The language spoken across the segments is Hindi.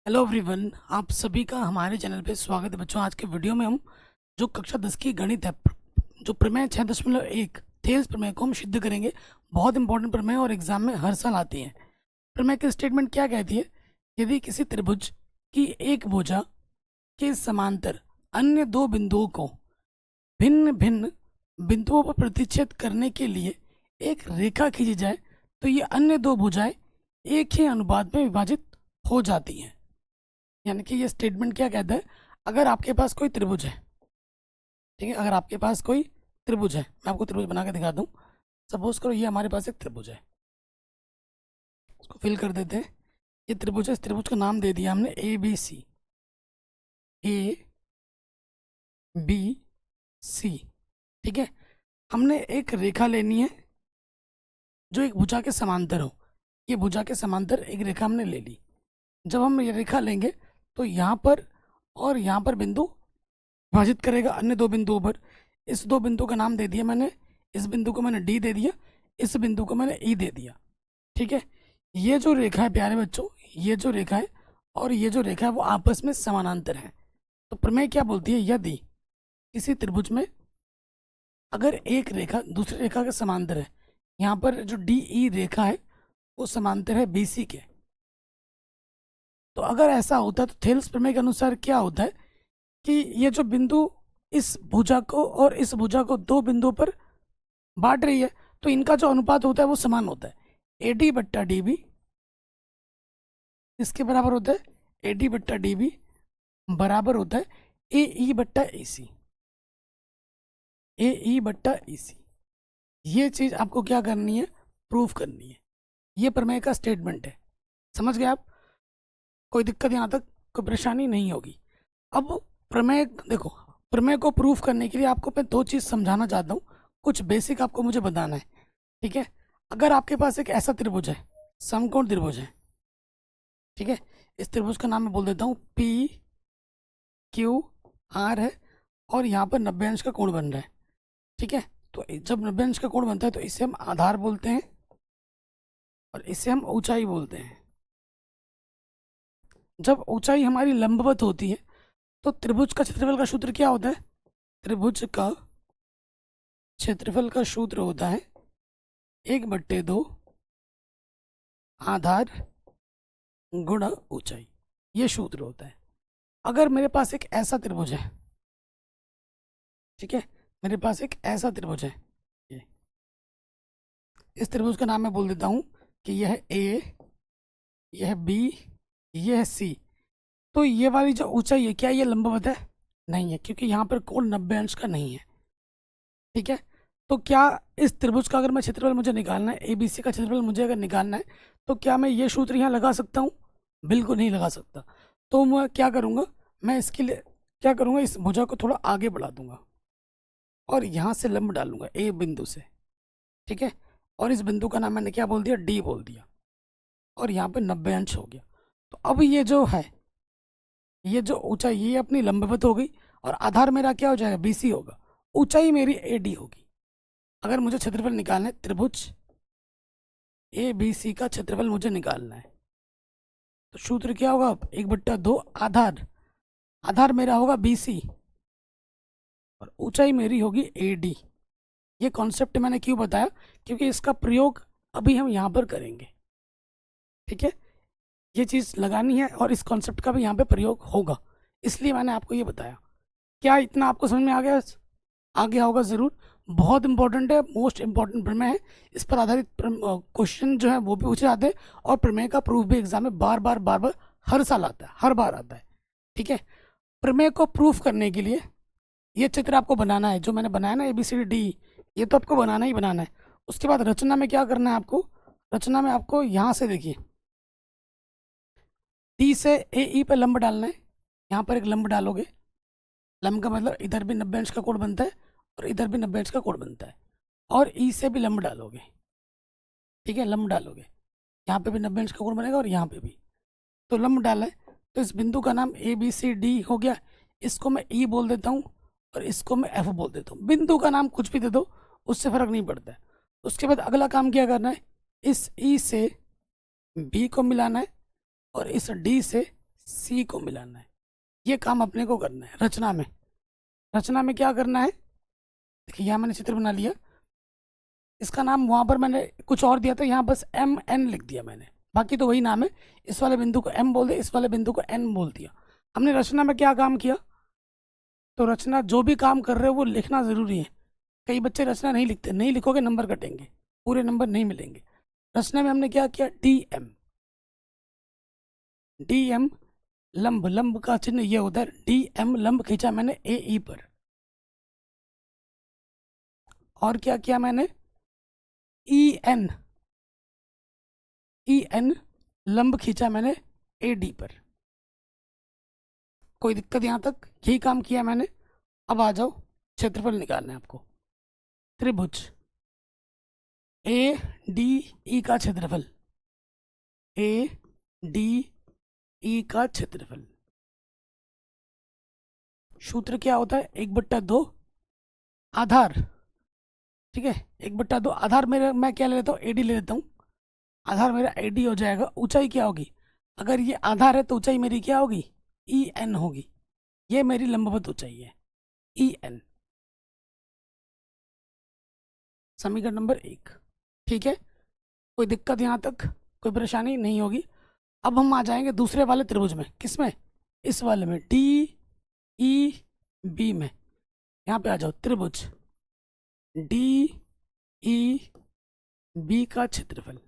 हेलो एवरीवन, आप सभी का हमारे चैनल पे स्वागत है। बच्चों, आज के वीडियो में हम जो कक्षा 10 की गणित है, जो प्रमेय 6.1 थेल्स प्रमेय को हम सिद्ध करेंगे। बहुत इंपॉर्टेंट प्रमेय और एग्जाम में हर साल आती है। प्रमेय की स्टेटमेंट क्या कहती है? यदि किसी त्रिभुज की एक भुजा के समांतर अन्य दो बिंदुओं को भिन्न भिन्न बिंदुओं पर प्रतिच्छेद करने के लिए एक रेखा खींची जाए तो ये अन्य दो भुजाएं एक ही अनुपात में विभाजित हो जाती हैं। यानी कि ये स्टेटमेंट क्या कहता है? अगर आपके पास कोई त्रिभुज है, ठीक है, अगर आपके पास कोई त्रिभुज है, मैं आपको त्रिभुज बना के दिखा दूं। सपोज करो ये हमारे पास एक त्रिभुज है, इसको फिल कर देते हैं। ये त्रिभुज है, इस त्रिभुज का नाम दे दिया हमने A B C. A B C, ठीक है। हमने एक रेखा लेनी है जो एक भुजा के समांतर हो। ये भुजा के समांतर एक रेखा हमने ले ली। जब हम ये रेखा लेंगे तो यहाँ पर और यहाँ पर बिंदु विभाजित करेगा अन्य दो बिंदुओं पर। इस दो बिंदु का नाम दे दिया मैंने, इस बिंदु को मैंने डी दे दिया, इस बिंदु को मैंने ई दे दिया, ठीक है। ये जो रेखा है प्यारे बच्चों, ये जो रेखा है और ये जो रेखा है वो आपस में समानांतर है। तो प्रमेय क्या बोलती है? यदि किसी त्रिभुज में अगर एक रेखा दूसरी रेखा के समांतर है, यहाँ पर जो डी ई रेखा है वो समांतर है बी सी के, तो अगर ऐसा होता है तो थेल्स प्रमेय के अनुसार क्या होता है कि ये जो बिंदु इस भुजा को और इस भुजा को दो बिंदुओं पर बांट रही है, तो इनका जो अनुपात होता है वो समान होता है। ए डी बट्टा डी बी इसके बराबर होता है, ए डी बट्टा डी बी बराबर होता है ए ई बट्टा ए सी। ए ई बट्टा ई सी, ये चीज आपको क्या करनी है? प्रूफ करनी है। ये प्रमेय का स्टेटमेंट है। समझ गए आप? कोई दिक्कत यहाँ तक, कोई परेशानी नहीं होगी। अब प्रमेय देखो, प्रमेय को प्रूफ करने के लिए आपको मैं दो चीज समझाना चाहता हूँ। कुछ बेसिक आपको मुझे बताना है, ठीक है। अगर आपके पास एक ऐसा त्रिभुज है, समकोण त्रिभुज है, ठीक है। इस त्रिभुज का नाम मैं बोल देता हूँ पी क्यू आर है और यहाँ पर 90 अंश का कोण बन रहा है, ठीक है। तो जब 90 अंश का कोण बनता है तो इसे हम आधार बोलते हैं और इसे हम ऊंचाई बोलते हैं। जब ऊंचाई हमारी लंबवत होती है तो त्रिभुज का क्षेत्रफल का सूत्र क्या होता है? त्रिभुज का क्षेत्रफल का सूत्र होता है 1/2 आधार गुणा ऊंचाई। ये सूत्र होता है। अगर मेरे पास एक ऐसा त्रिभुज है, ठीक है, मेरे पास एक ऐसा त्रिभुज है, ये इस त्रिभुज का नाम मैं बोल देता हूँ कि यह है ए, यह है बी, यह है सी। तो ये वाली जो ऊंचाई है, क्या ये लंबवत है? नहीं है, क्योंकि यहाँ पर कोण 90 अंश का नहीं है, ठीक है। तो क्या इस त्रिभुज का अगर मैं क्षेत्रफल मुझे निकालना है, एबीसी का क्षेत्रफल मुझे अगर निकालना है, तो क्या मैं ये सूत्र यहाँ लगा सकता हूँ? बिल्कुल नहीं लगा सकता। तो मैं क्या करूँगा? मैं इसके लिए क्या करूँगा, इस भुजा को थोड़ा आगे बढ़ा दूंगा और यहाँ से लंब डालूंगा ए बिंदु से, ठीक है। और इस बिंदु का नाम मैंने क्या बोल दिया? डी बोल दिया। और यहाँ पे 90 अंश हो गया। तो अब ये जो है, ये जो ऊंचाई ये अपनी लंबवत हो गई और आधार मेरा क्या हो जाएगा? बीसी होगा। ऊंचाई मेरी एडी होगी। अगर मुझे क्षेत्रफल निकालना है, त्रिभुज ए बी सी का क्षेत्रफल मुझे निकालना है, तो सूत्र क्या होगा? 1/2 आधार, आधार मेरा होगा बीसी और ऊंचाई मेरी होगी एडी। ये कॉन्सेप्ट मैंने क्यों बताया? क्योंकि इसका प्रयोग अभी हम यहाँ पर करेंगे, ठीक है। ये चीज़ लगानी है और इस कॉन्सेप्ट का भी यहाँ पे प्रयोग होगा, इसलिए मैंने आपको ये बताया। क्या इतना आपको समझ में आ गया? आ गया होगा ज़रूर। बहुत इंपॉर्टेंट है, मोस्ट इंपॉर्टेंट प्रमेय है। इस पर आधारित क्वेश्चन जो है वो भी पूछे जाते हैं और प्रमेय का प्रूफ भी एग्जाम में बार बार हर साल आता है, हर बार आता है, ठीक है। प्रमेय को प्रूफ करने के लिए ये चित्र आपको बनाना है, जो मैंने बनाया ना ABCD, ये तो आपको बनाना ही बनाना है। उसके बाद रचना में क्या करना है आपको? रचना में आपको यहाँ से देखिए, डी से AE पे लंब डालना है। यहाँ पर एक लंब डालोगे, लंब का मतलब इधर भी 90 अंश का कोण बनता है और इधर भी 90 अंश का कोण बनता है। और ई से भी लंब डालोगे, ठीक है, लंब डालोगे, यहाँ पे भी 90 अंश का कोण बनेगा और यहाँ पे भी। तो लंब डाला है, तो इस बिंदु का नाम ABCD हो गया। इसको मैं ई बोल देता हूँ और इसको मैं एफ बोल देता हूँ। बिंदु का नाम कुछ भी दे दो, उससे फर्क नहीं पड़ता है। उसके बाद अगला काम क्या करना है? इस ई से बी को मिलाना है और इस डी से सी को मिलाना है। ये काम अपने को करना है रचना में। रचना में क्या करना है, देखिए यहाँ मैंने चित्र बना लिया, इसका नाम वहाँ पर मैंने कुछ और दिया था, यहाँ बस एम एन लिख दिया मैंने, बाकी तो वही नाम है। इस वाले बिंदु को एम बोल दिया, इस वाले बिंदु को एन बोल दिया। हमने रचना में क्या काम किया, तो रचना जो भी काम कर रहे हो वो लिखना ज़रूरी है। कई बच्चे रचना नहीं लिखते, नहीं लिखोगे नंबर कटेंगे, पूरे नंबर नहीं मिलेंगे। रचना में हमने क्या किया, डी एम, डी एम लंब, लंब का चिन्ह ये होता है, डी एम लंब खींचा मैंने ए ई पर। और क्या किया मैंने, ई एन, ई एन लंब खींचा मैंने ए डी पर। कोई दिक्कत यहाँ तक, यही काम किया मैंने। अब आ जाओ, क्षेत्रफल निकालना है आपको। त्रिभुज ए डी ई का क्षेत्रफल, ए डी ई का क्षेत्रफल, सूत्र क्या होता है, 1/2 आधार। ठीक है, 1/2 आधार मेरा, मैं क्या ले लेता हूँ, एडी ले लेता हूँ। आधार मेरा एडी हो जाएगा। ऊंचाई क्या होगी, अगर ये आधार है तो ऊंचाई मेरी क्या होगी, ई एन होगी। ये मेरी लंबवत ऊंचाई है, ई एन। समीकरण नंबर 1। ठीक है, कोई दिक्कत यहाँ तक, कोई परेशानी नहीं होगी। अब हम आ जाएंगे दूसरे वाले त्रिभुज में, किसमें, इस वाले में, डी ई बी में। यहाँ पे आ जाओ, त्रिभुज डी ई बी का क्षेत्रफल,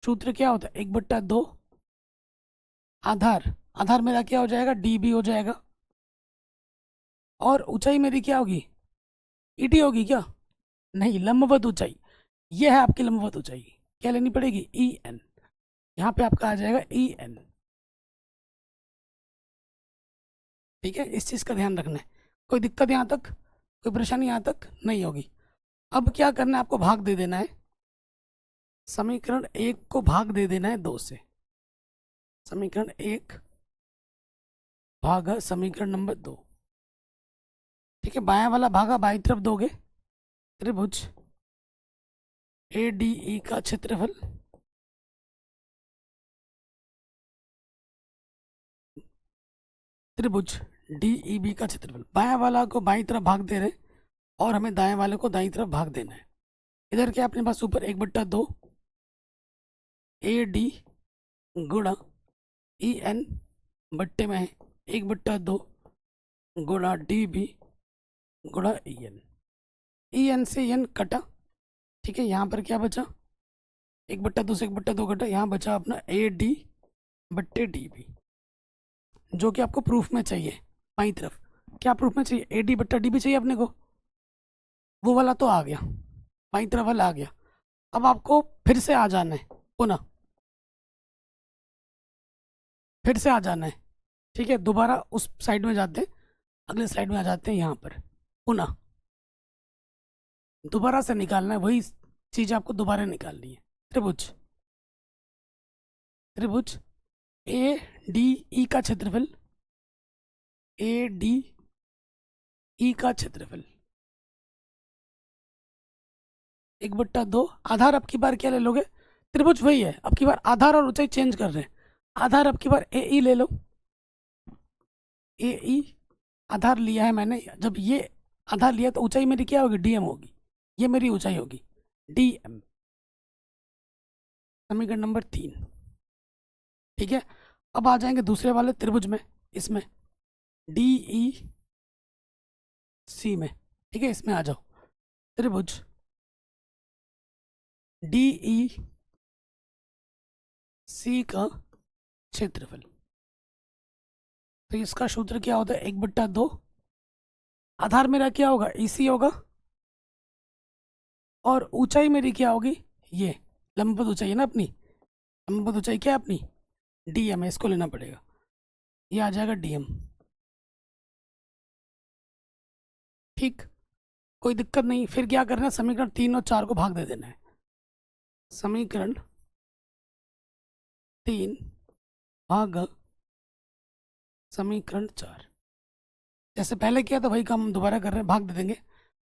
सूत्र क्या होता है, 1/2 आधार, आधार मेरा क्या हो जाएगा, डी बी हो जाएगा। और ऊंचाई मेरी क्या होगी, ईडी होगी क्या, नहीं, लंबवत ऊंचाई। ये है आपकी लंबवत ऊंचाई, क्या लेनी पड़ेगी, ई एन। यहाँ पे आपका आ जाएगा ई एन। ठीक है, इस चीज़ का ध्यान रखना है। कोई दिक्कत यहाँ तक, कोई परेशानी यहाँ तक नहीं होगी। अब क्या करना है आपको, भाग दे देना है। समीकरण 1 को भाग दे देना है 2 से। समीकरण 1 भागा समीकरण नंबर 2। ठीक है, बायां वाला भागा बाईं तरफ दोगे। त्रिभुज ए डी ई का क्षेत्रफल, त्रिभुज डी ई बी का क्षेत्रफल, बायां वाला को बाईं तरफ भाग दे रहे, और हमें दाएं वाले को दाईं तरफ भाग देना है। इधर क्या अपने पास, ऊपर 1/2 ए डी गुणा ई एन बट्टे में है 1/2 गुणा डी बी गुणा ई एन। ई एन से एन कटा। ठीक है, यहाँ पर क्या बचा, 1/2 से 1/2 कटा, यहाँ बचा अपना ए डी बट्टे डी बी, जो कि आपको प्रूफ में चाहिए बाईं तरफ। क्या प्रूफ में चाहिए, ए डी बट्टा डी बी चाहिए अपने को, वो वाला तो आ गया, बाईं तरफ वाला आ गया। अब आपको फिर से आ जाना है, पुनः फिर से आ जाना है। ठीक है, दोबारा उस साइड में जाते हैं, अगले साइड में आ जाते हैं, यहाँ पर पुनः दोबारा से निकालना है, वही चीज़ आपको दोबारा निकालनी है। त्रिभुज, त्रिभुज ए डी ई का क्षेत्रफल, ए डी ई का क्षेत्रफल 1/2 आधार। अब की बार क्या ले लोगे, त्रिभुज वही है, अब की बार आधार और ऊंचाई चेंज कर रहे हैं। आधार अब की बार ए ई ले लो, ए ई आधार लिया है मैंने। जब ये आधार लिया तो ऊंचाई मेरी क्या होगी, डी एम होगी, ये मेरी ऊंचाई होगी डी एम। समीकरण नंबर 3। ठीक है, अब आ जाएंगे दूसरे वाले त्रिभुज में, इसमें डी ई सी में। ठीक है, इसमें आ जाओ, त्रिभुज डी ई सी का क्षेत्रफल, तो इसका सूत्र क्या होता है, 1/2 आधार मेरा क्या होगा, इसी होगा, और ऊंचाई मेरी क्या होगी, ये लंबवत ऊंचाई है ना अपनी, लंबवत ऊंचाई क्या है अपनी, डी एम है, इसको लेना पड़ेगा, ये आ जाएगा डी एम। ठीक, कोई दिक्कत नहीं। फिर क्या करना है, समीकरण 3 और 4 को भाग दे देना है। समीकरण 3 भाग समीकरण 4, जैसे पहले किया था वही काम हम दोबारा कर रहे हैं, भाग दे देंगे।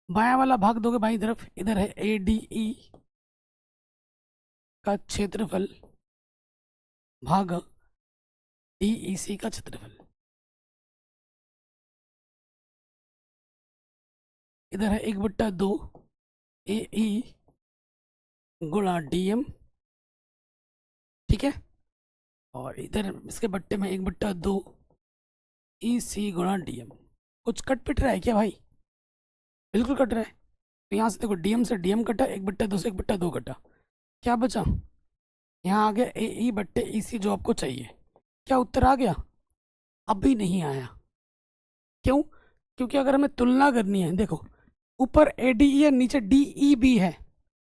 बायां वाला भाग दोगे बाईं तरफ, इधर है ए डी ई का क्षेत्रफल भाग DEC का क्षेत्रफल। इधर है 1/2 AE गुणा DM, ठीक है। और इधर इसके बट्टे में 1/2 EC गुणा DM। कुछ कट पिट रहा है क्या भाई? बिल्कुल कट रहा है। तो यहाँ से देखो DM से DM कटा, 1/2 से 1/2 कटा, क्या बचा? यहाँ आ गया AE/EC जो आपको चाहिए। क्या उत्तर आ गया? अभी नहीं आया। क्यों? क्योंकि अगर हमें तुलना करनी है, देखो ऊपर ADE है, नीचे DEB है,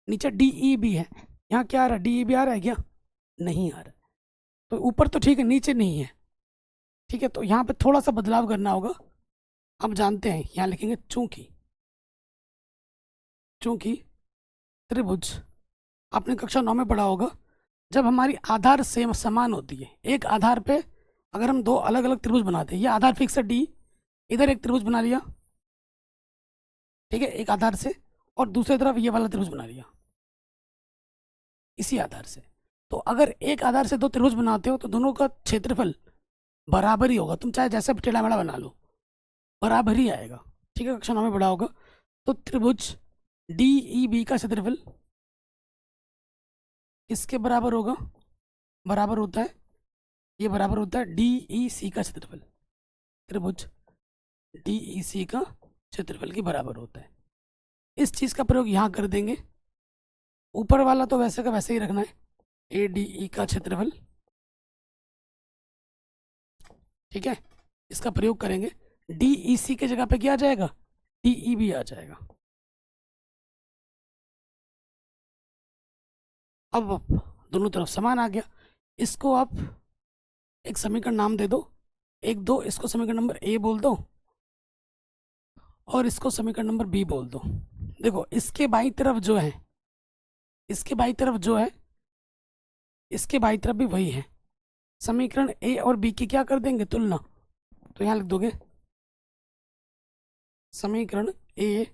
नीचे DEB है। यहाँ क्या आ रहा है? DEB आ रहा है क्या? नहीं आ रहा। तो ऊपर तो ठीक है, नीचे नहीं है, ठीक है। तो यहाँ पे थोड़ा सा बदलाव करना होगा। हम जानते हैं, यहाँ लिखेंगे चूंकि, चूंकि त्रिभुज, आपने कक्षा 9 में पढ़ा होगा, जब हमारी आधार सेम समान होती है, एक आधार पे अगर हम दो अलग अलग त्रिभुज बनाते हैं, ये आधार फिक्स है D, इधर एक त्रिभुज बना लिया, ठीक है, एक आधार से, और दूसरी तरफ ये वाला त्रिभुज बना लिया इसी आधार से। तो अगर एक आधार से दो त्रिभुज बनाते हो तो दोनों का क्षेत्रफल बराबर ही होगा। तुम चाहे जैसे भी टेढ़ा मेढ़ा बना लो, बराबर ही आएगा, ठीक है। कक्षा 9 में पढ़ा होगा। तो त्रिभुज DEB का क्षेत्रफल किसके बराबर होगा? बराबर होता है, ये बराबर होता है DEC का क्षेत्रफल। त्रिभुज DEC का क्षेत्रफल के बराबर होता है। इस चीज का प्रयोग यहाँ कर देंगे। ऊपर वाला तो वैसे का वैसे ही रखना है, ADE का क्षेत्रफल, ठीक है। इसका प्रयोग करेंगे, DEC के जगह पे क्या आ जाएगा? DEB आ जाएगा। अब दोनों तरफ समान आ गया। इसको आप एक समीकरण नाम दे दो, 1 2, इसको समीकरण नंबर A बोल दो और इसको समीकरण नंबर B बोल दो। देखो इसके बाई तरफ जो है, इसके बाई तरफ जो है, इसके बाई तरफ भी वही है। समीकरण A और B की क्या कर देंगे? तुलना। तो यहाँ लिख दोगे समीकरण A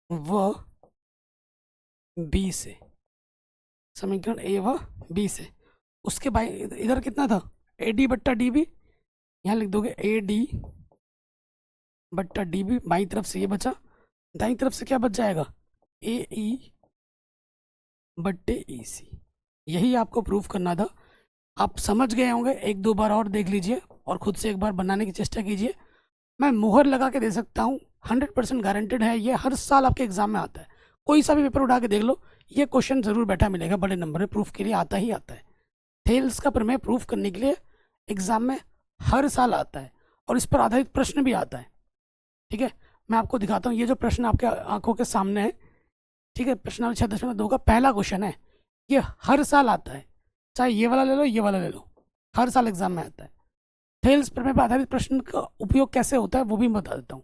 व B से, समीकरण A व B से। उसके बाई इधर कितना था? AD/DB, यहाँ लिख दोगे AD/DB। बाई तरफ से ये बचा, दाई तरफ से क्या बच जाएगा? AE/EC। यही आपको प्रूफ करना था। आप समझ गए होंगे, 1 2 बार और देख लीजिए और खुद से एक बार बनाने की चेष्टा कीजिए। मैं मुहर लगा के दे सकता हूँ, 100% गारंटेड है, ये हर साल आपके एग्जाम में आता है। कोई सा भी पेपर उठा के देख लो, ये क्वेश्चन जरूर बैठा मिलेगा बड़े नंबर में, प्रूफ के लिए आता ही आता है। थेल्स का प्रमेय प्रूफ करने के लिए एग्जाम में हर साल आता है और इस पर आधारित प्रश्न भी आता है, ठीक है। मैं आपको दिखाता हूँ, ये जो प्रश्न आपके आंखों के सामने है, ठीक है, प्रश्नावली 6.2 का पहला क्वेश्चन है। ये हर साल आता है, चाहे ये वाला ले लो, ये वाला ले लो, हर साल एग्जाम में आता है। थेल्स प्रमेय पर आधारित प्रश्न का उपयोग कैसे होता है वो भी मैं बता देता हूँ।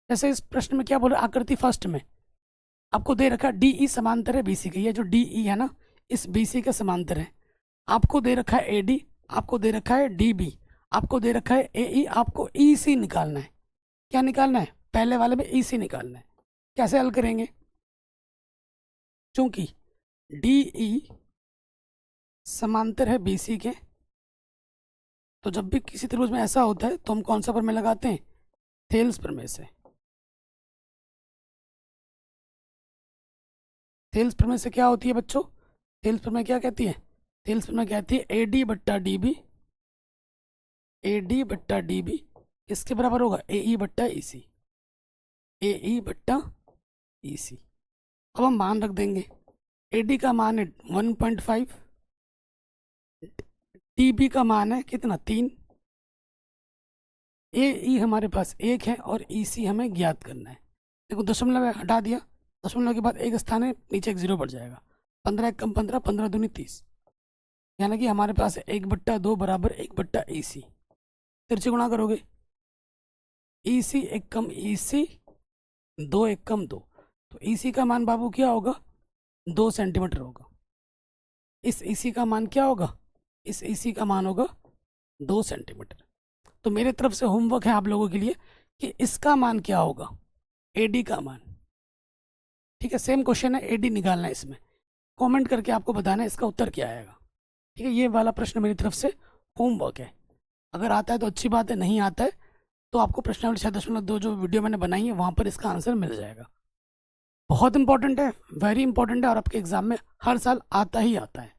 जैसे इस प्रश्न में क्या बोले, आकृति फर्स्ट में आपको दे रखा है DE समांतर है BC के, ये जो DE है ना, इस BC के समांतर है। आपको दे रखा है AD, आपको दे रखा है DB, आपको दे रखा है AE, आपको EC निकालना है। क्या निकालना है? पहले वाले में EC निकालना है। कैसे हल करेंगे? चूंकि DE समांतर है BC के, तो जब भी किसी त्रिभुज में ऐसा होता है तो हम कौन सा प्रमेय लगाते हैं? थेल्स प्रमेय से। थेल्स प्रमेय से क्या होती है बच्चों? थेल्स प्रमेय क्या कहती है? थेल्स प्रमेय कहती है AD/DB, AD/DB किसके बराबर होगा? AE/EC, AE/EC। अब हम मान रख देंगे, AD का मान है 1.5, DB का मान है कितना? 3, AE हमारे पास 1 है और EC हमें ज्ञात करना है। देखो दशमलव हटा दिया, दशमलव के बाद एक स्थान है, नीचे एक 0 बढ़ जाएगा। 15 1 कम 15, 15 दूनी 30, यानी कि हमारे पास 1/2 बराबर 1/EC। तिरछे गुणा करोगे, EC 1 कम EC, 2 1 कम 2, तो EC का मान बाबू क्या होगा? 2 सेंटीमीटर होगा। इस EC का मान क्या होगा? इस EC का मान होगा 2 सेंटीमीटर। तो मेरे तरफ से होमवर्क है आप लोगों के लिए कि इसका मान क्या होगा? AD का मान, ठीक है। सेम क्वेश्चन है, AD निकालना है। इसमें कमेंट करके आपको बताना है इसका उत्तर क्या आएगा, ठीक है। ये वाला प्रश्न मेरी तरफ से होमवर्क है। अगर आता है तो अच्छी बात है, नहीं आता है तो आपको प्रश्नावली 6.2 जो वीडियो मैंने बनाई है वहाँ पर इसका आंसर मिल जाएगा। बहुत इंपॉर्टेंट है, वेरी इंपॉर्टेंट है, और आपके एग्जाम में हर साल आता ही आता है।